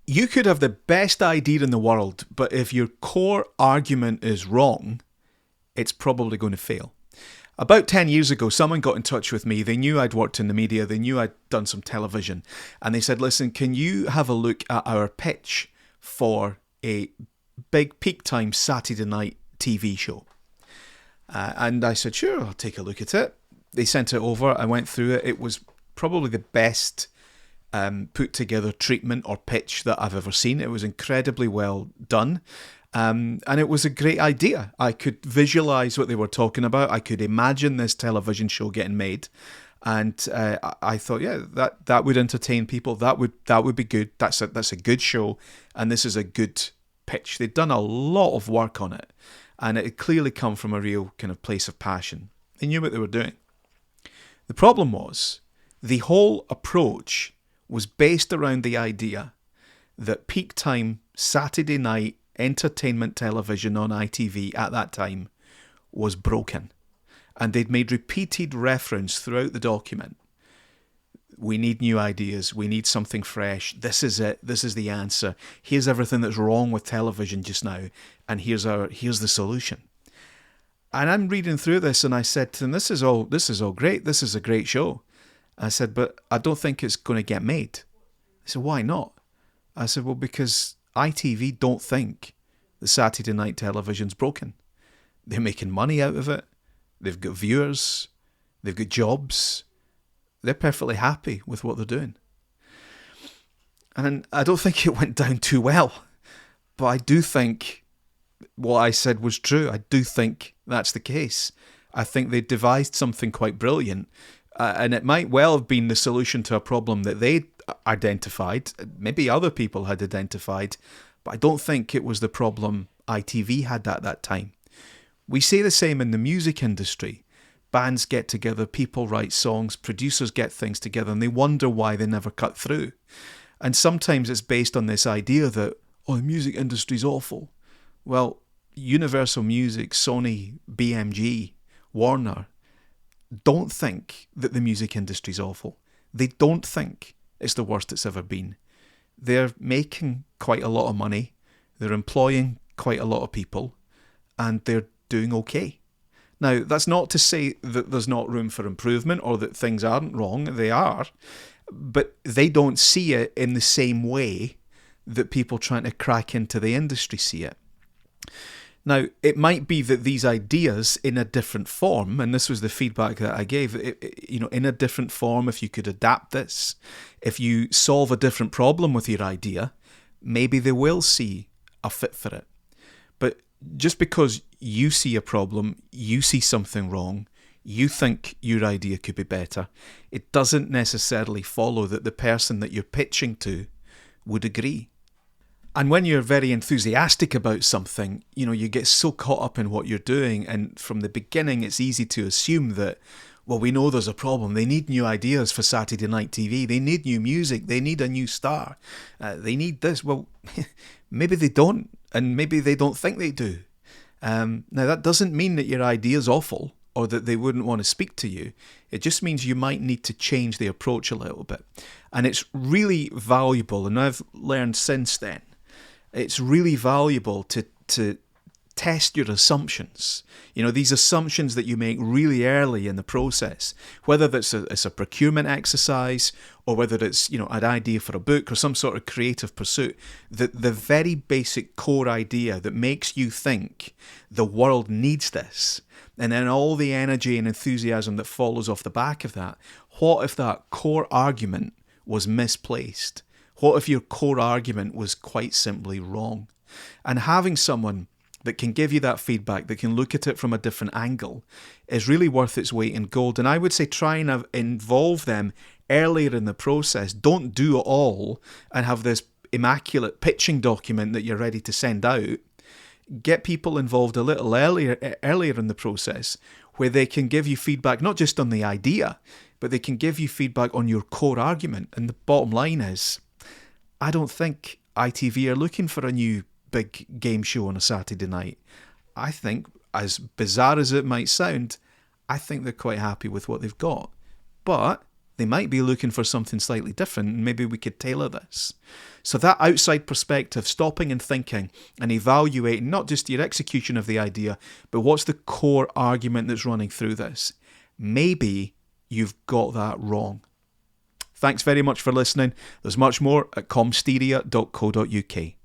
You could have the best idea in the world, but if your core argument is wrong, it's probably going to fail. About 10 years ago, someone got in touch with me. They knew I'd worked in the media. They knew I'd done some television. And they said, listen, can you have a look at our pitch for a big peak time Saturday night TV show? And I said, sure, I'll take a look at it. They sent it over. I went through it. It was probably the best put together treatment or pitch that I've ever seen. It was incredibly well done. And it was a great idea. I could visualize what they were talking about. I could imagine this television show getting made. And I thought, yeah, that would entertain people. That would be good. That's a good show. And this is a good pitch. They'd done a lot of work on it. And it had clearly come from a real kind of place of passion. They knew what they were doing. The problem was, the whole approach was based around the idea that peak time Saturday night entertainment television on ITV at that time was broken. And they'd made repeated reference throughout the document. We need new ideas. We need something fresh. This is it. This is the answer. Here's everything that's wrong with television just now. And here's the solution. And I'm reading through this and I said to them, this is all great. This is a great show. I said, but I don't think it's going to get made. They said, why not? I said, well, because ITV don't think the Saturday night television's broken. They're making money out of it. They've got viewers. They've got jobs. They're perfectly happy with what they're doing. And I don't think it went down too well. But I do think what I said was true. I do think that's the case. I think they devised something quite brilliant. And it might well have been the solution to a problem that they identified. Maybe other people had identified. But I don't think it was the problem ITV had at that time. We see the same in the music industry. Bands get together, people write songs, producers get things together, and they wonder why they never cut through. And sometimes it's based on this idea that, the music industry's awful. Well, Universal Music, Sony, BMG, Warner don't think that the music industry's awful. They don't think it's the worst it's ever been. They're making quite a lot of money, they're employing quite a lot of people, and they're doing okay. Now, that's not to say that there's not room for improvement or that things aren't wrong. They are. But they don't see it in the same way that people trying to crack into the industry see it. Now, it might be that these ideas in a different form, and this was the feedback that I gave, in a different form, if you could adapt this, if you solve a different problem with your idea, maybe they will see a fit for it. But just because you see a problem, you see something wrong, you think your idea could be better, it doesn't necessarily follow that the person that you're pitching to would agree. And when you're very enthusiastic about something, you get so caught up in what you're doing, and from the beginning it's easy to assume that, well, we know there's a problem. They need new ideas for Saturday night TV. They need new music. They need a new star. They need this. Well, maybe they don't, and maybe they don't think they do. Now, that doesn't mean that your idea's awful or that they wouldn't want to speak to you. It just means you might need to change the approach a little bit. And it's really valuable, and I've learned since then, it's really valuable to test your assumptions. These assumptions that you make really early in the process, whether it's a procurement exercise or whether it's, an idea for a book or some sort of creative pursuit, the very basic core idea that makes you think the world needs this, and then all the energy and enthusiasm that follows off the back of that. What if that core argument was misplaced? What if your core argument was quite simply wrong? And having someone that can give you that feedback, that can look at it from a different angle, is really worth its weight in gold. And I would say try and involve them earlier in the process. Don't do it all and have this immaculate pitching document that you're ready to send out. Get people involved a little earlier in the process, where they can give you feedback, not just on the idea, but they can give you feedback on your core argument. And the bottom line is, I don't think ITV are looking for a new big game show on a Saturday night. I think, as bizarre as it might sound, I think they're quite happy with what they've got. But They might be looking for something slightly different, and maybe we could tailor this. So that outside perspective, stopping and thinking and evaluating not just your execution of the idea, but what's the core argument that's running through this. Maybe you've got that wrong. Thanks very much for listening. There's much more at comsteria.co.uk.